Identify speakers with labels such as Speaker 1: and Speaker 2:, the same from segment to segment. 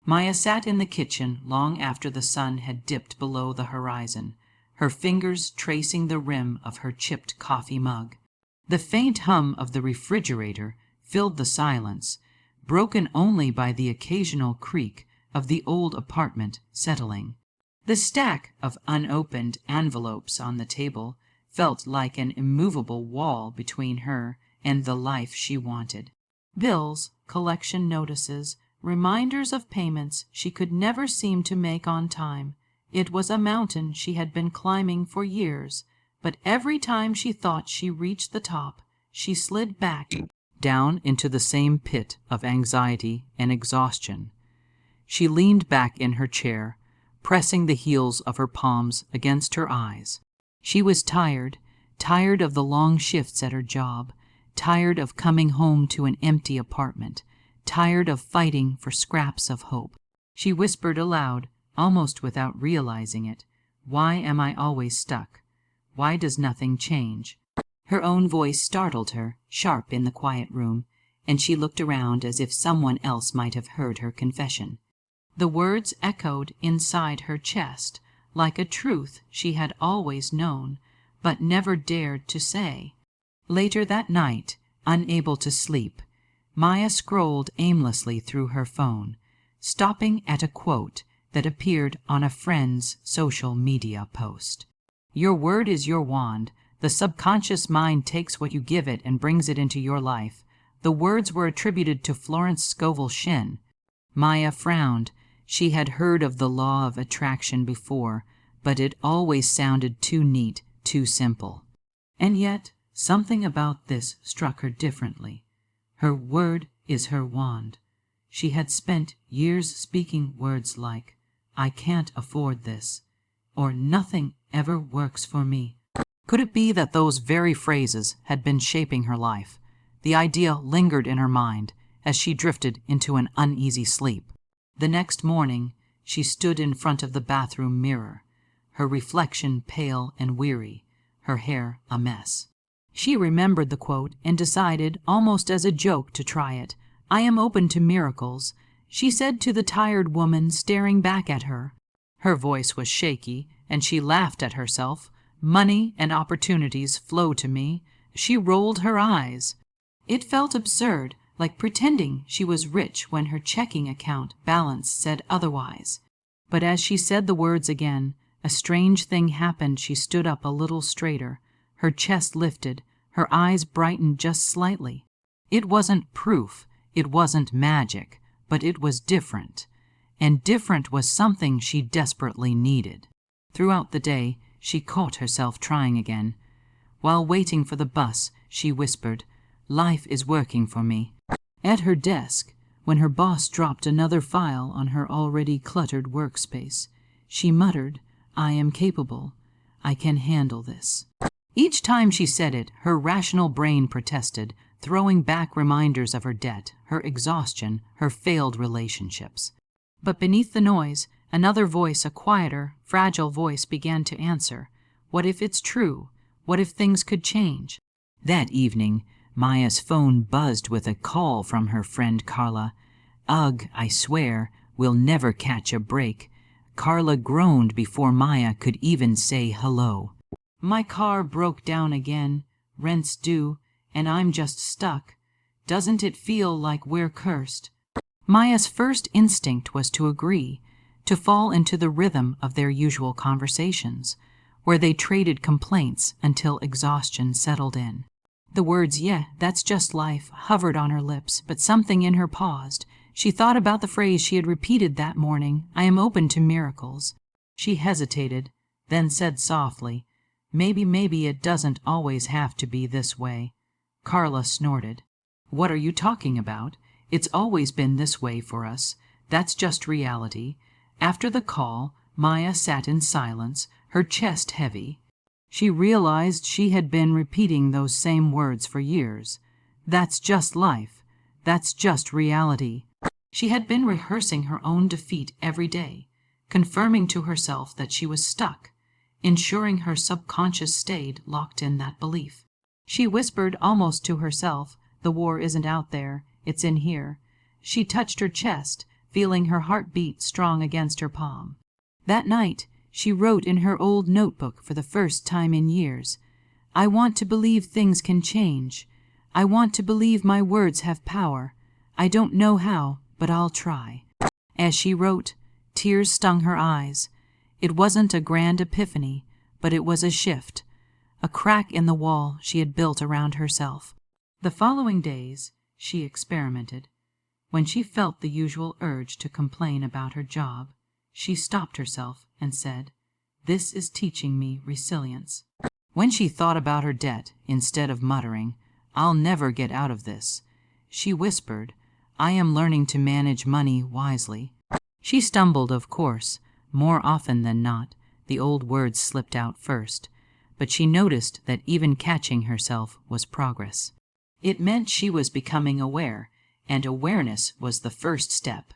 Speaker 1: Maya sat in the kitchen long after the sun had dipped below the horizon, her fingers tracing the rim of her chipped coffee mug. The faint hum of the refrigerator filled the silence, broken only by the occasional creak of the old apartment settling. The stack of unopened envelopes on the table felt like an immovable wall between her and the life she wanted. Bills, collection notices, reminders of payments she could never seem to make on time. It was a mountain she had been climbing for years, but every time she thought she reached the top, she slid back down into the same pit of anxiety and exhaustion. She leaned back in her chair, pressing the heels of her palms against her eyes. She was tired, tired of the long shifts at her job, tired of coming home to an empty apartment, tired of fighting for scraps of hope. She whispered aloud, almost without realizing it, "Why am I always stuck? Why does nothing change?" Her own voice startled her, sharp in the quiet room, and she looked around as if someone else might have heard her confession. The words echoed inside her chest, like a truth she had always known, but never dared to say. Later that night, unable to sleep, Maya scrolled aimlessly through her phone, stopping at a quote that appeared on a friend's social media post. "Your word is your wand. The subconscious mind takes what you give it and brings it into your life." The words were attributed to Florence Scovel Shinn. Maya frowned. She had heard of the law of attraction before, but it always sounded too neat, too simple. And yet, something about this struck her differently. Her word is her wand. She had spent years speaking words like, "I can't afford this," or "Nothing ever works for me." Could it be that those very phrases had been shaping her life? The idea lingered in her mind as she drifted into an uneasy sleep. The next morning, she stood in front of the bathroom mirror, her reflection pale and weary, her hair a mess. She remembered the quote and decided, almost as a joke, to try it. "I am open to miracles," she said to the tired woman staring back at her. Her voice was shaky, and she laughed at herself. "Money and opportunities flow to me." She rolled her eyes. It felt absurd, like pretending she was rich when her checking account balance said otherwise. But as she said the words again, a strange thing happened. She stood up a little straighter. Her chest lifted. Her eyes brightened just slightly. It wasn't proof. It wasn't magic. But it was different. And different was something she desperately needed. Throughout the day, she caught herself trying again. While waiting for the bus, she whispered, "Life is working for me." At her desk, when her boss dropped another file on her already cluttered workspace, she muttered, "I am capable. I can handle this." Each time she said it, her rational brain protested, throwing back reminders of her debt, her exhaustion, her failed relationships. But beneath the noise, another voice, a quieter, fragile voice, began to answer. What if it's true? What if things could change? That evening, Maya's phone buzzed with a call from her friend Carla. "Ugh, I swear, we'll never catch a break." Carla groaned before Maya could even say hello. "My car broke down again, rent's due, and I'm just stuck. Doesn't it feel like we're cursed?" Maya's first instinct was to agree, to fall into the rhythm of their usual conversations, where they traded complaints until exhaustion settled in. The words, "Yeah, that's just life," hovered on her lips, but something in her paused. She thought about the phrase she had repeated that morning, "I am open to miracles." She hesitated, then said softly, Maybe it doesn't always have to be this way." Carla snorted. "What are you talking about? It's always been this way for us. That's just reality." After the call, Maya sat in silence, her chest heavy. She realized she had been repeating those same words for years. That's just life. That's just reality. She had been rehearsing her own defeat every day, confirming to herself that she was stuck, ensuring her subconscious stayed locked in that belief. She whispered almost to herself, "The war isn't out there, it's in here." She touched her chest, feeling her heart beat strong against her palm. That night, she wrote in her old notebook for the first time in years, "I want to believe things can change. I want to believe my words have power. I don't know how, but I'll try." As she wrote, tears stung her eyes. It wasn't a grand epiphany, but it was a shift, a crack in the wall she had built around herself. The following days, she experimented. When she felt the usual urge to complain about her job, she stopped herself and said, "This is teaching me resilience." When she thought about her debt, instead of muttering, "I'll never get out of this," she whispered, "I am learning to manage money wisely." She stumbled, of course. More often than not, the old words slipped out first, but she noticed that even catching herself was progress. It meant she was becoming aware, and awareness was the first step.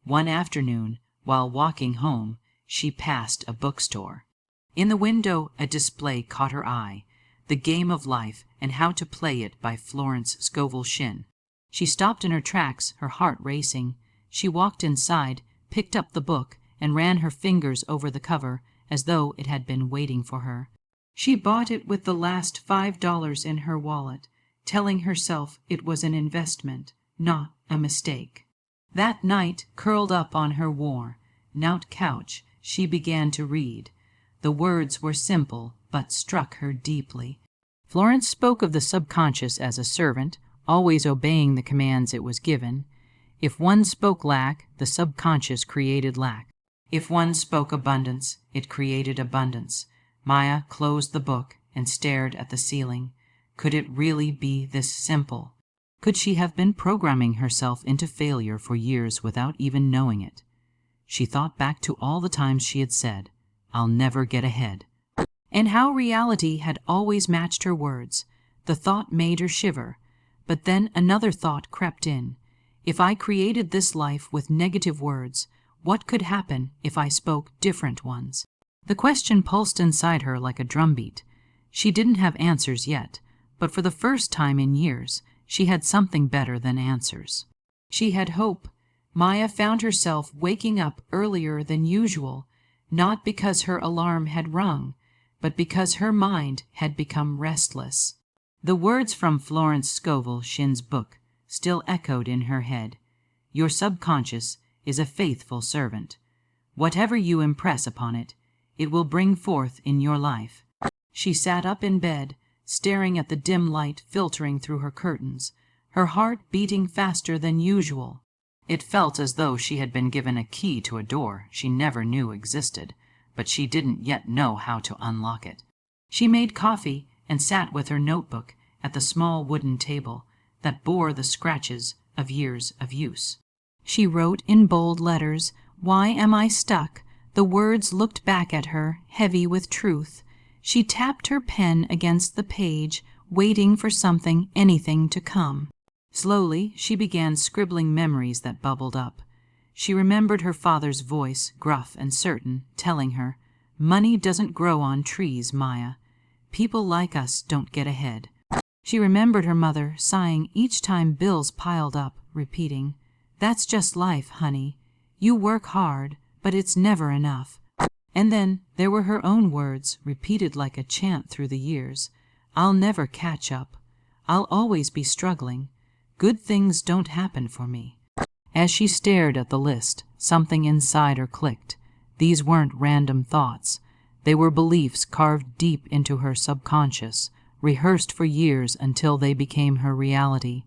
Speaker 1: One afternoon, while walking home, she passed a bookstore. In the window, a display caught her eye, The Game of Life and How to Play It by Florence Scovel Shinn. She stopped in her tracks, her heart racing. She walked inside, picked up the book, and ran her fingers over the cover as though it had been waiting for her. She bought it with the last $5 in her wallet, telling herself it was an investment, not a mistake. That night, curled up on her worn-out couch, she began to read. The words were simple, but struck her deeply. Florence spoke of the subconscious as a servant, always obeying the commands it was given. If one spoke lack, the subconscious created lack. If one spoke abundance, it created abundance. Maya closed the book and stared at the ceiling. Could it really be this simple? Could she have been programming herself into failure for years without even knowing it? She thought back to all the times she had said, "I'll never get ahead," and how reality had always matched her words. The thought made her shiver, but then another thought crept in. If I created this life with negative words, what could happen if I spoke different ones? The question pulsed inside her like a drumbeat. She didn't have answers yet, but for the first time in years, she had something better than answers. She had hope. Maya found herself waking up earlier than usual, not because her alarm had rung, but because her mind had become restless. The words from Florence Scovel Shinn's book still echoed in her head. Your subconscious is a faithful servant. Whatever you impress upon it, it will bring forth in your life. She sat up in bed, staring at the dim light filtering through her curtains, her heart beating faster than usual. It felt as though she had been given a key to a door she never knew existed, but she didn't yet know how to unlock it. She made coffee and sat with her notebook at the small wooden table that bore the scratches of years of use. She wrote in bold letters, "Why am I stuck?" The words looked back at her, heavy with truth. She tapped her pen against the page, waiting for something, anything to come. Slowly, she began scribbling memories that bubbled up. She remembered her father's voice, gruff and certain, telling her, "Money doesn't grow on trees, Maya. People like us don't get ahead." She remembered her mother sighing each time bills piled up, repeating, "That's just life, honey. You work hard, but it's never enough." And then there were her own words, repeated like a chant through the years. "I'll never catch up. I'll always be struggling. Good things don't happen for me." As she stared at the list, something inside her clicked. These weren't random thoughts. They were beliefs carved deep into her subconscious, rehearsed for years until they became her reality.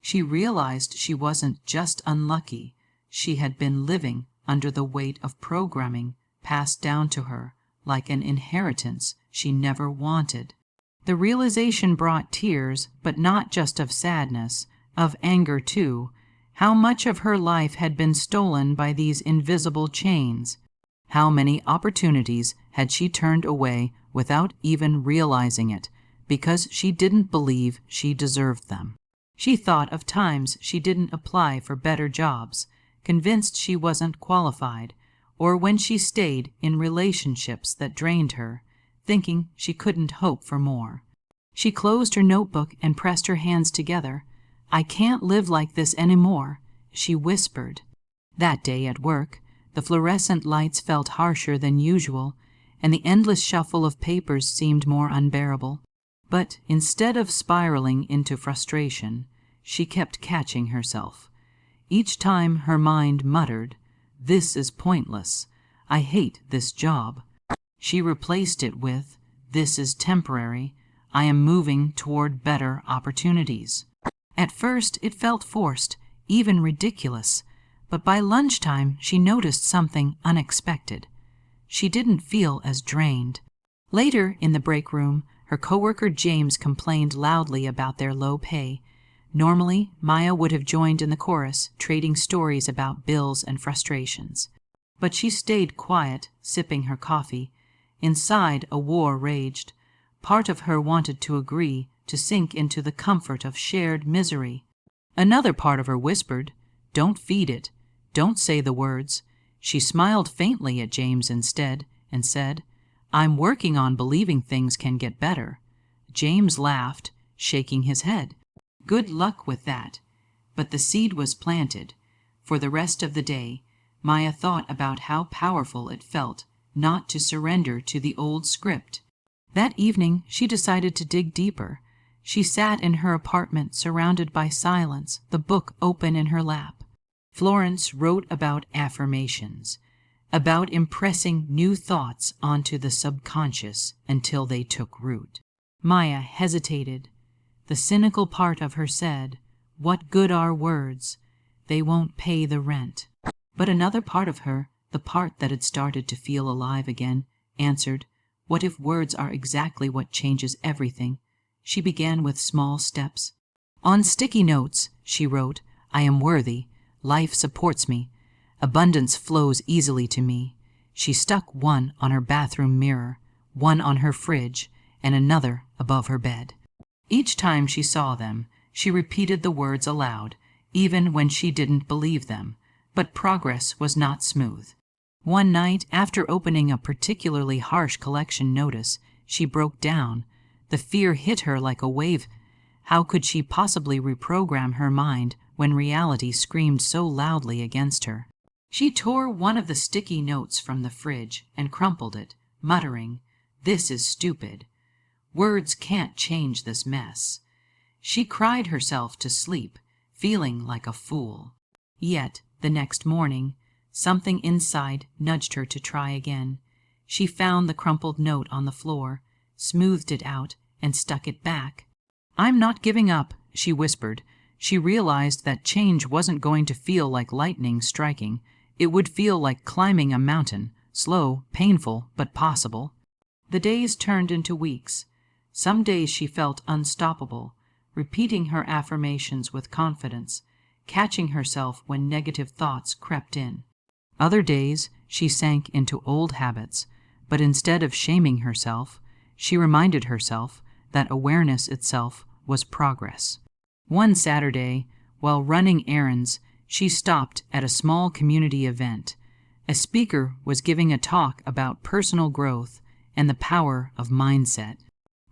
Speaker 1: She realized she wasn't just unlucky. She had been living under the weight of programming passed down to her like an inheritance she never wanted. The realization brought tears, but not just of sadness, of anger too. How much of her life had been stolen by these invisible chains? How many opportunities had she turned away without even realizing it, because she didn't believe she deserved them? She thought of times she didn't apply for better jobs, convinced she wasn't qualified, or when she stayed in relationships that drained her, thinking she couldn't hope for more. She closed her notebook and pressed her hands together. "I can't live like this anymore," she whispered. That day at work, the fluorescent lights felt harsher than usual, and the endless shuffle of papers seemed more unbearable. But instead of spiraling into frustration, she kept catching herself. Each time her mind muttered, "This is pointless. I hate this job." She replaced it with, "This is temporary. I am moving toward better opportunities." At first it felt forced, even ridiculous, but by lunchtime she noticed something unexpected. She didn't feel as drained. Later, in the break room, her coworker James complained loudly about their low pay. Normally, Maya would have joined in the chorus, trading stories about bills and frustrations. But she stayed quiet, sipping her coffee. Inside, a war raged. Part of her wanted to agree, to sink into the comfort of shared misery. Another part of her whispered, "Don't feed it. Don't say the words." She smiled faintly at James instead and said, "I'm working on believing things can get better." James laughed, shaking his head. Good luck with that. But the seed was planted. For the rest of the day, Maya thought about how powerful it felt not to surrender to the old script. That evening, she decided to dig deeper. She sat in her apartment surrounded by silence, the book open in her lap. Florence wrote about affirmations, about impressing new thoughts onto the subconscious until they took root. Maya hesitated. The cynical part of her said, "What good are words? They won't pay the rent." But another part of her, the part that had started to feel alive again, answered, "What if words are exactly what changes everything?" She began with small steps. On sticky notes, she wrote, "I am worthy. Life supports me. Abundance flows easily to me." She stuck one on her bathroom mirror, one on her fridge, and another above her bed. Each time she saw them, she repeated the words aloud, even when she didn't believe them. But progress was not smooth. One night, after opening a particularly harsh collection notice, she broke down. The fear hit her like a wave. How could she possibly reprogram her mind when reality screamed so loudly against her? She tore one of the sticky notes from the fridge and crumpled it, muttering, "This is stupid. Words can't change this mess." She cried herself to sleep, feeling like a fool. Yet, the next morning, something inside nudged her to try again. She found the crumpled note on the floor, smoothed it out, and stuck it back. "I'm not giving up," she whispered. She realized that change wasn't going to feel like lightning striking. It would feel like climbing a mountain, slow, painful, but possible. The days turned into weeks. Some days she felt unstoppable, repeating her affirmations with confidence, catching herself when negative thoughts crept in. Other days she sank into old habits, but instead of shaming herself, she reminded herself that awareness itself was progress. One Saturday, while running errands, she stopped at a small community event. A speaker was giving a talk about personal growth and the power of mindset.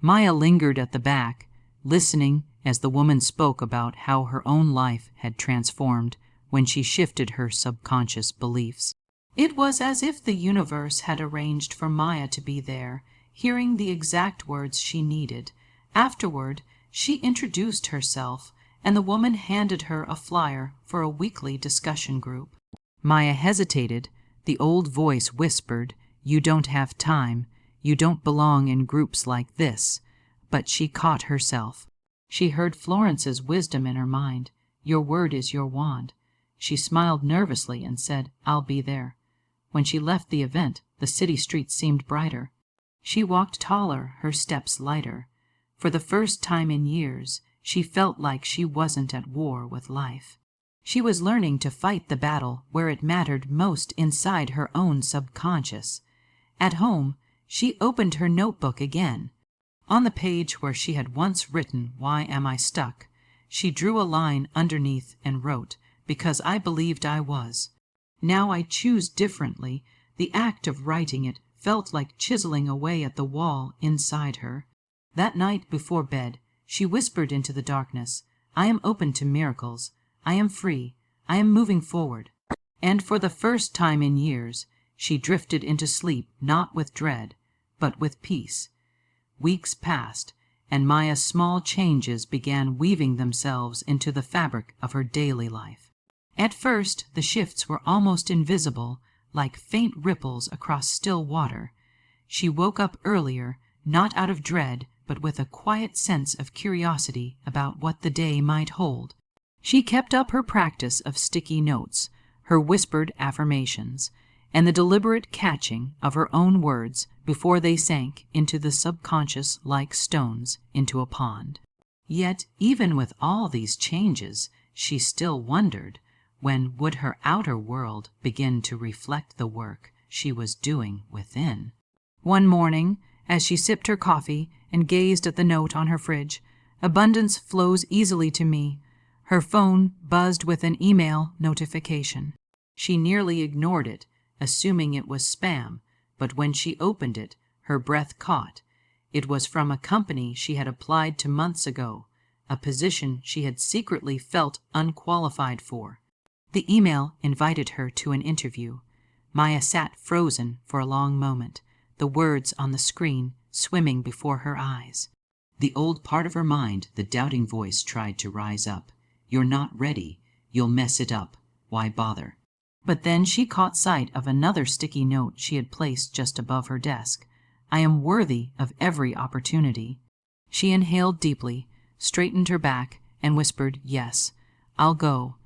Speaker 1: Maya lingered at the back, listening as the woman spoke about how her own life had transformed when she shifted her subconscious beliefs. It was as if the universe had arranged for Maya to be there, hearing the exact words she needed. Afterward, she introduced herself, and the woman handed her a flyer for a weekly discussion group. Maya hesitated. The old voice whispered, "You don't have time. You don't belong in groups like this." But she caught herself. She heard Florence's wisdom in her mind. "Your word is your wand." She smiled nervously and said, "I'll be there." When she left the event, the city streets seemed brighter. She walked taller, her steps lighter. For the first time in years, she felt like she wasn't at war with life. She was learning to fight the battle where it mattered most inside her own subconscious. At home, she opened her notebook again. On the page where she had once written, "Why am I stuck?" she drew a line underneath and wrote, "Because I believed I was." Now I choose differently. The act of writing it felt like chiseling away at the wall inside her. That night before bed, she whispered into the darkness, "I am open to miracles. I am free. I am moving forward." And for the first time in years, she drifted into sleep not with dread, but with peace. Weeks passed, and Maya's small changes began weaving themselves into the fabric of her daily life. At first, the shifts were almost invisible, like faint ripples across still water. She woke up earlier, not out of dread, but with a quiet sense of curiosity about what the day might hold. She kept up her practice of sticky notes, her whispered affirmations, and the deliberate catching of her own words before they sank into the subconscious like stones into a pond. Yet, even with all these changes, she still wondered, when would her outer world begin to reflect the work she was doing within? One morning, as she sipped her coffee and gazed at the note on her fridge, "Abundance flows easily to me," her phone buzzed with an email notification. She nearly ignored it, assuming it was spam, but when she opened it, her breath caught. It was from a company she had applied to months ago, a position she had secretly felt unqualified for. The email invited her to an interview. Maya sat frozen for a long moment, the words on the screen swimming before her eyes. The old part of her mind, the doubting voice, tried to rise up. "You're not ready. You'll mess it up. Why bother?" But then she caught sight of another sticky note she had placed just above her desk. "I am worthy of every opportunity." She inhaled deeply, straightened her back, and whispered, "Yes, I'll go."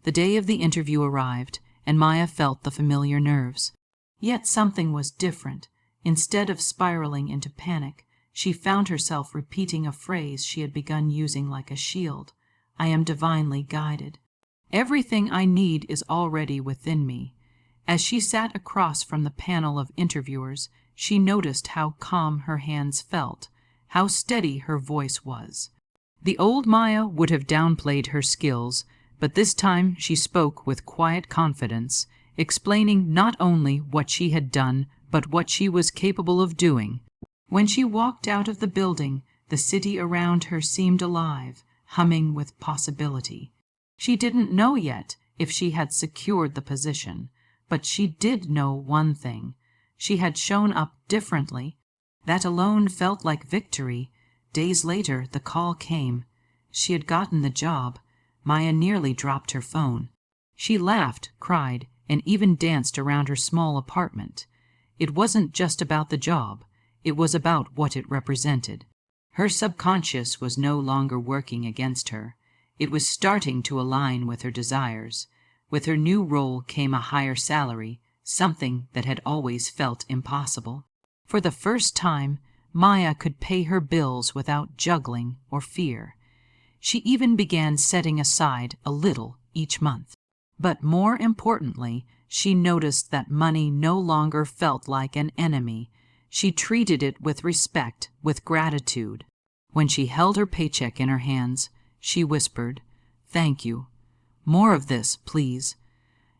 Speaker 1: The day of the interview arrived, and Maya felt the familiar nerves. Yet something was different. Instead of spiraling into panic, she found herself repeating a phrase she had begun using like a shield. "I am divinely guided. Everything I need is already within me." As she sat across from the panel of interviewers, she noticed how calm her hands felt, how steady her voice was. The old Maya would have downplayed her skills, but this time she spoke with quiet confidence, explaining not only what she had done, but what she was capable of doing. When she walked out of the building, the city around her seemed alive, humming with possibility. She didn't know yet if she had secured the position, but she did know one thing. She had shown up differently. That alone felt like victory. Days later, the call came. She had gotten the job. Maya nearly dropped her phone. She laughed, cried, and even danced around her small apartment. It wasn't just about the job. It was about what it represented. Her subconscious was no longer working against her. It was starting to align with her desires. With her new role came a higher salary, something that had always felt impossible. For the first time, Maya could pay her bills without juggling or fear. She even began setting aside a little each month. But more importantly, she noticed that money no longer felt like an enemy. She treated it with respect, with gratitude. When she held her paycheck in her hands, she whispered, "Thank you. More of this, please."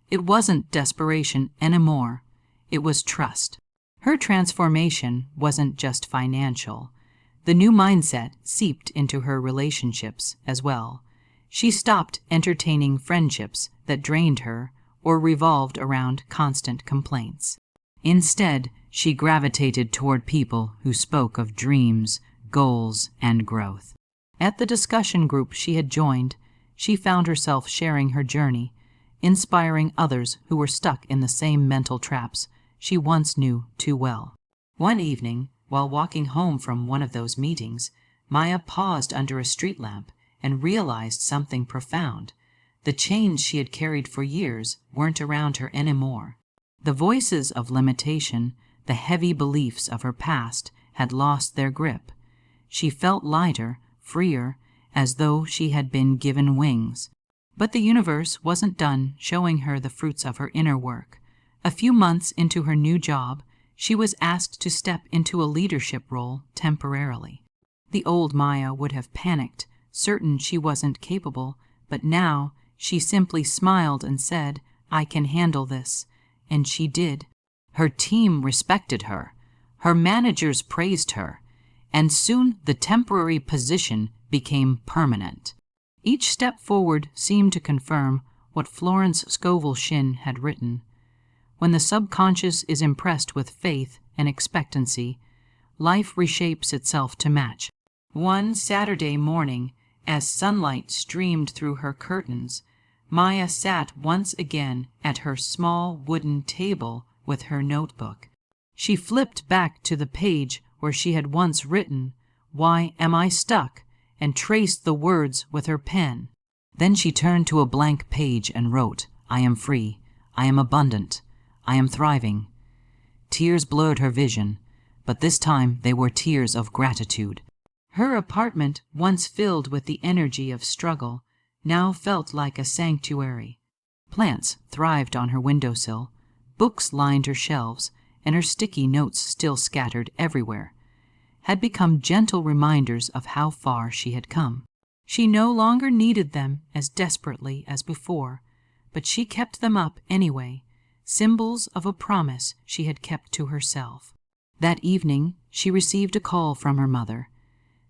Speaker 1: It wasn't desperation anymore. It was trust. Her transformation wasn't just financial. The new mindset seeped into her relationships as well. She stopped entertaining friendships that drained her or revolved around constant complaints. Instead, she gravitated toward people who spoke of dreams, goals, and growth. At the discussion group she had joined, she found herself sharing her journey, inspiring others who were stuck in the same mental traps she once knew too well. One evening, while walking home from one of those meetings, Maya paused under a street lamp and realized something profound. The chains she had carried for years weren't around her anymore. The voices of limitation, the heavy beliefs of her past, had lost their grip. She felt lighter, freer, as though she had been given wings. But the universe wasn't done showing her the fruits of her inner work. A few months into her new job, she was asked to step into a leadership role temporarily. The old Maya would have panicked, certain she wasn't capable, but now she simply smiled and said, "I can handle this." And she did. Her team respected her. Her managers praised her. And soon the temporary position became permanent. Each step forward seemed to confirm what Florence Scovel Shinn had written. When the subconscious is impressed with faith and expectancy, life reshapes itself to match. One Saturday morning, as sunlight streamed through her curtains, Maya sat once again at her small wooden table with her notebook. She flipped back to the page where she had once written, "Why am I stuck?" and traced the words with her pen. Then she turned to a blank page and wrote, "I am free. I am abundant. I am thriving." Tears blurred her vision, but this time they were tears of gratitude. Her apartment, once filled with the energy of struggle, now felt like a sanctuary. Plants thrived on her windowsill, books lined her shelves, and her sticky notes, still scattered everywhere, had become gentle reminders of how far she had come. She no longer needed them as desperately as before, but she kept them up anyway, symbols of a promise she had kept to herself. That evening she received a call from her mother.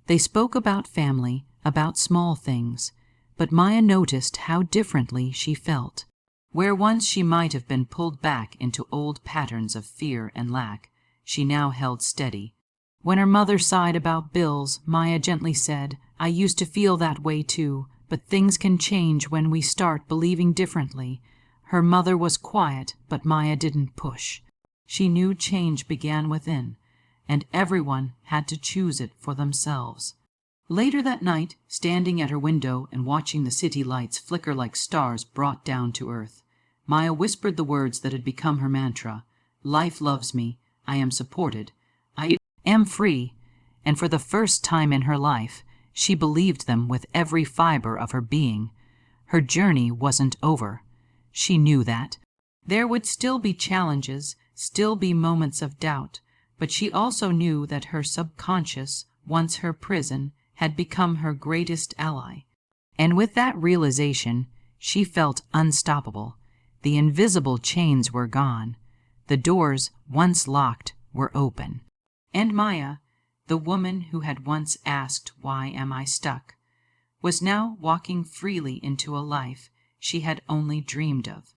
Speaker 1: They spoke about family, about small things, but Maya noticed how differently she felt. Where once she might have been pulled back into old patterns of fear and lack, she now held steady. When her mother sighed about bills, Maya gently said, "I used to feel that way too, but things can change when we start believing differently." Her mother was quiet, but Maya didn't push. She knew change began within, and everyone had to choose it for themselves. Later that night, standing at her window and watching the city lights flicker like stars brought down to earth, Maya whispered the words that had become her mantra. "Life loves me. I am supported. I am free." And for the first time in her life, she believed them with every fiber of her being. Her journey wasn't over. She knew that. There would still be challenges, still be moments of doubt, but she also knew that her subconscious, once her prison, had become her greatest ally. And with that realization, she felt unstoppable. The invisible chains were gone. The doors, once locked, were open. And Maya, the woman who had once asked, "Why am I stuck?" was now walking freely into a life she had only dreamed of.